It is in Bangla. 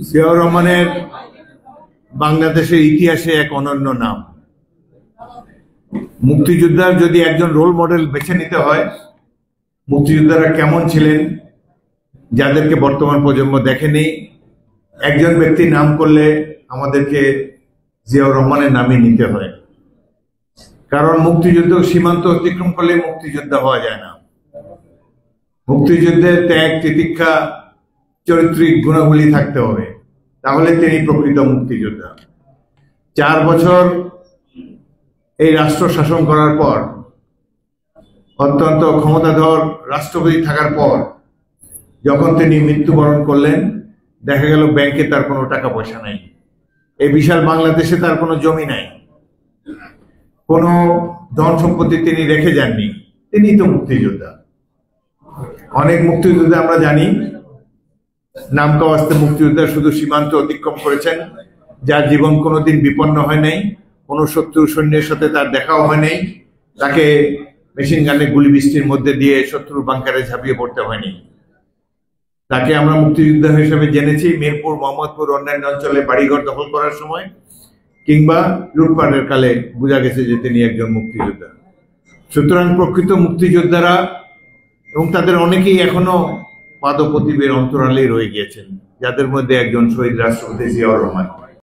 জিয়াউর রহমানের বাংলাদেশের ইতিহাসে এক অনন্য নাম। মুক্তিযোদ্ধার যদি একজন রোল মডেল বেছে নিতে হয়, মুক্তিযোদ্ধারা কেমন ছিলেন যাদেরকে বর্তমান প্রজন্ম দেখেনি, একজন ব্যক্তির নাম করলে আমাদেরকে জিয়াউর রহমানের নামই নিতে হয়। কারণ মুক্তিযুদ্ধ সীমান্ত অতিক্রম করলে মুক্তিযোদ্ধা হওয়া যায় না। মুক্তিযুদ্ধের ত্যাগ, তিতিক্ষা, চরিত্রিক গুণাবলী থাকতে হবে, তাহলে তিনি প্রকৃত মুক্তিযোদ্ধা। 4 বছর এই রাষ্ট্র শাসন করার পর, অত্যন্ত ক্ষমতাধর রাষ্ট্রপতি থাকার পর যখন তিনি মৃত্যুবরণ করলেন, দেখা গেল ব্যাংকে তার কোনো টাকা পয়সা নাই, এই বিশাল বাংলাদেশে তার কোনো জমি নাই, কোনো ধন সম্পত্তি তিনি রেখে যাননি। তিনি তো মুক্তিযোদ্ধা। অনেক মুক্তিযোদ্ধা আমরা জানি, নাম কাওয়াস্তে মুক্তিযোদ্ধা শুধু সীমান্ত অতিক্রম করেছেন, যার জীবন কোনোদিন বিপন্ন হয় নাই, কোনো শত্রু সৈন্যের সাথে তার দেখাও হয় নাই, তাকে মেশিন গানের গুলি বৃষ্টির মধ্যে দিয়ে শত্রুর বাংকারে ঝাঁপিয়ে পড়তে হয়নি। তাকে আমরা মুক্তিযোদ্ধা হিসেবে জেনেছি মিরপুর, মোহাম্মদপুর, অন্যান্য অঞ্চলে বাড়িঘর দখল করার সময় কিংবা লুটপাটের কালে বোঝা গেছে যে তিনি একজন মুক্তিযোদ্ধা। সুতরাং প্রকৃত মুক্তিযোদ্ধারা, এবং তাদের অনেকেই এখনো পাদপ্রদীপের অন্তরালেই রয়ে গিয়েছেন, যাদের মধ্যে একজন শহীদ রাষ্ট্রপতি জিয়াউর রহমান।